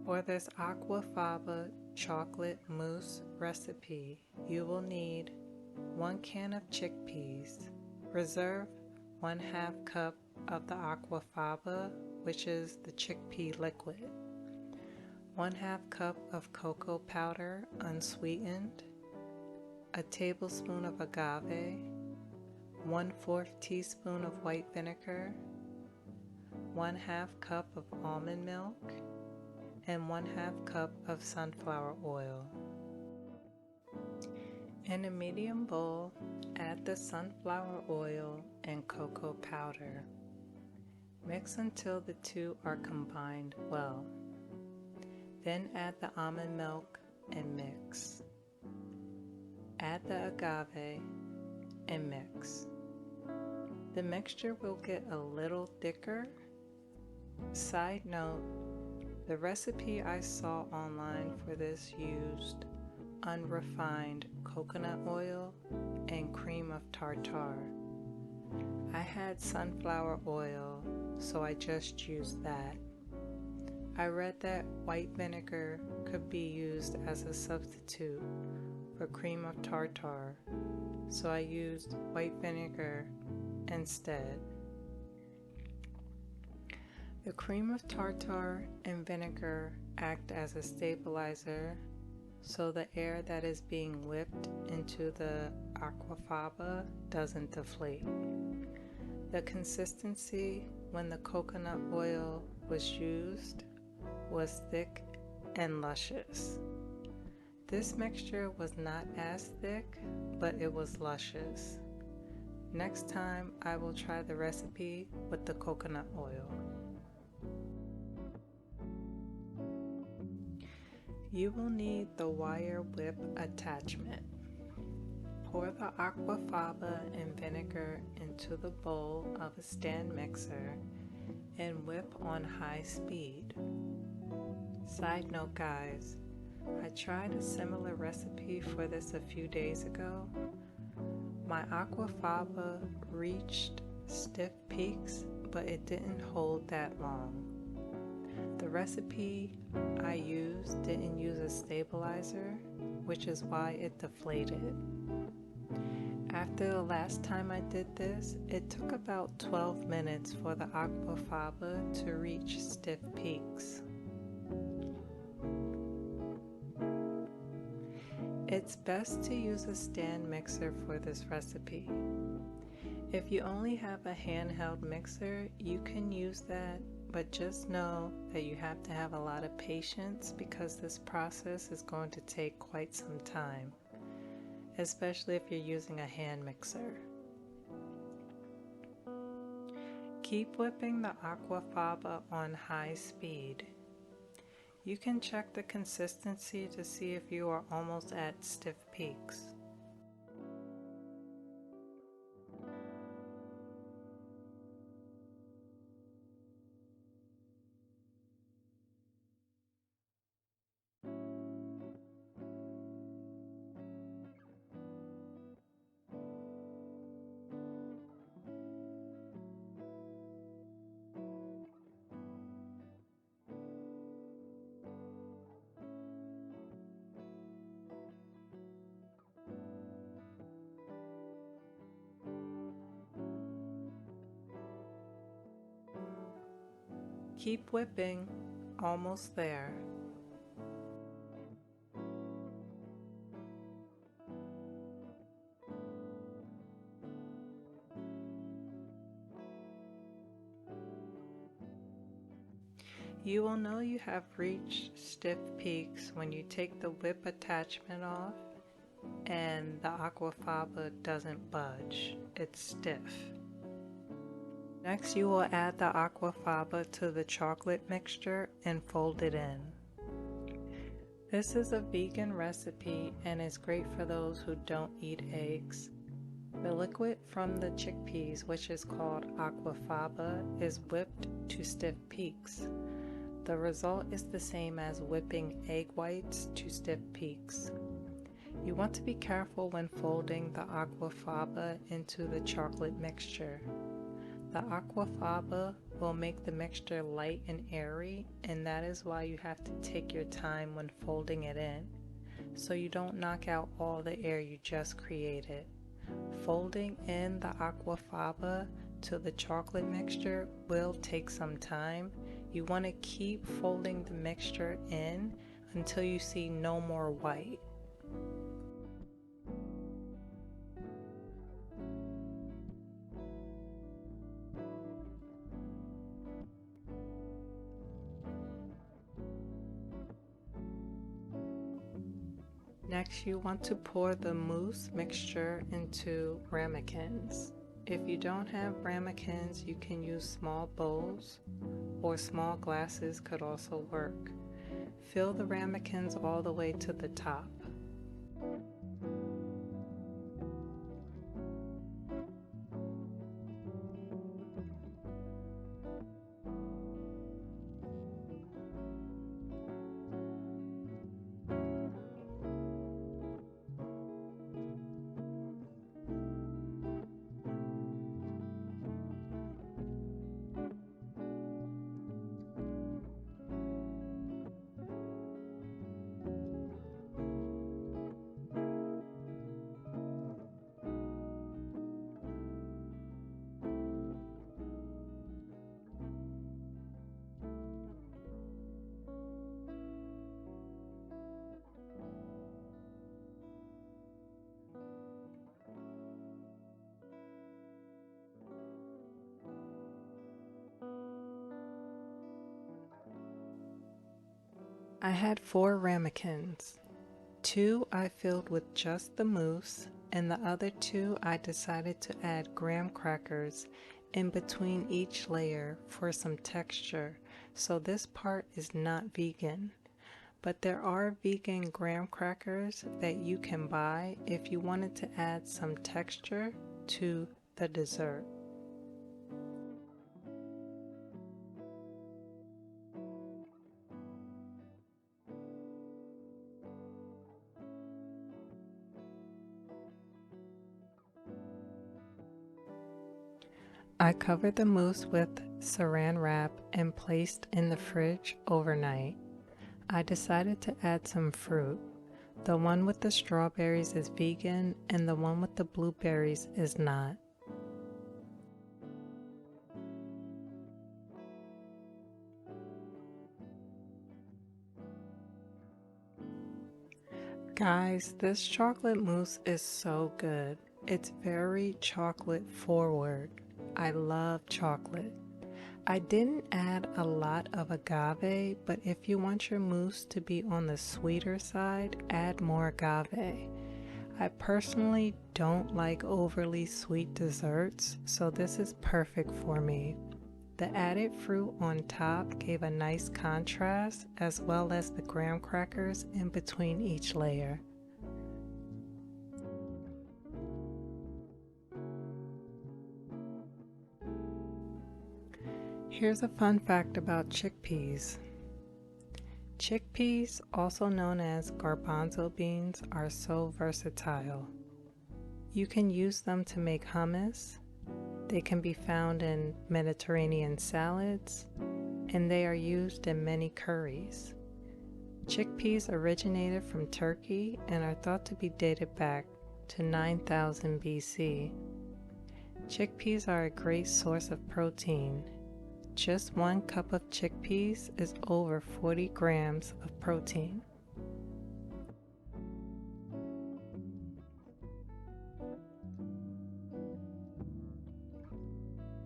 For this aquafaba chocolate mousse recipe, you will need 1 can of chickpeas. Reserve 1/2 cup of the aquafaba, which is the chickpea liquid. 1/2 cup of cocoa powder unsweetened, a tablespoon of agave, 1/4 teaspoon of white vinegar, 1/2 cup of almond milk, and 1/2 cup of sunflower oil. In a medium bowl, add the sunflower oil and cocoa powder. Mix until the two are combined well. Then add the almond milk and mix. Add the agave and mix. The mixture will get a little thicker. Side note, the recipe I saw online for this used unrefined coconut oil and cream of tartar. I had sunflower oil, so I just used that. I read that white vinegar could be used as a substitute for cream of tartar, so I used white vinegar instead. The cream of tartar and vinegar act as a stabilizer, so the air that is being whipped into the aquafaba doesn't deflate. The consistency when the coconut oil was used was thick and luscious. This mixture was not as thick, but it was luscious. Next time I will try the recipe with the coconut oil. You will need the wire whip attachment. Pour the aquafaba and vinegar into the bowl of a stand mixer and whip on high speed. Side note guys, I tried a similar recipe for this a few days ago. My aquafaba reached stiff peaks, but it didn't hold that long. The recipe I used didn't use a stabilizer, which is why it deflated. After the last time I did this, it took about 12 minutes for the aquafaba to reach stiff peaks. It's best to use a stand mixer for this recipe. If you only have a handheld mixer, you can use that, but just know that you have to have a lot of patience because this process is going to take quite some time, especially if you're using a hand mixer. Keep whipping the aquafaba on high speed. You can check the consistency to see if you are almost at stiff peaks. Keep whipping, almost there. You will know you have reached stiff peaks when you take the whip attachment off and the aquafaba doesn't budge, it's stiff. Next, you will add the aquafaba to the chocolate mixture and fold it in. This is a vegan recipe and is great for those who don't eat eggs. The liquid from the chickpeas, which is called aquafaba, is whipped to stiff peaks. The result is the same as whipping egg whites to stiff peaks. You want to be careful when folding the aquafaba into the chocolate mixture. The aquafaba will make the mixture light and airy, and that is why you have to take your time when folding it in, so you don't knock out all the air you just created. Folding in the aquafaba to the chocolate mixture will take some time. You want to keep folding the mixture in until you see no more white. Next, you want to pour the mousse mixture into ramekins. If you don't have ramekins, you can use small bowls, or small glasses could also work. Fill the ramekins all the way to the top. I had 4 ramekins. 2 I filled with just the mousse, and the other 2 I decided to add graham crackers in between each layer for some texture, so this part is not vegan. But there are vegan graham crackers that you can buy if you wanted to add some texture to the dessert. I covered the mousse with saran wrap and placed in the fridge overnight. I decided to add some fruit. The one with the strawberries is vegan and the one with the blueberries is not. Guys, this chocolate mousse is so good. It's very chocolate forward. I love chocolate. I didn't add a lot of agave, but if you want your mousse to be on the sweeter side, add more agave. I personally don't like overly sweet desserts, so this is perfect for me. The added fruit on top gave a nice contrast, as well as the graham crackers in between each layer. Here's a fun fact about chickpeas. Chickpeas, also known as garbanzo beans, are so versatile. You can use them to make hummus. They can be found in Mediterranean salads, and they are used in many curries. Chickpeas originated from Turkey and are thought to be dated back to 9000 BC. Chickpeas are a great source of protein. Just 1 cup of chickpeas is over 40 grams of protein.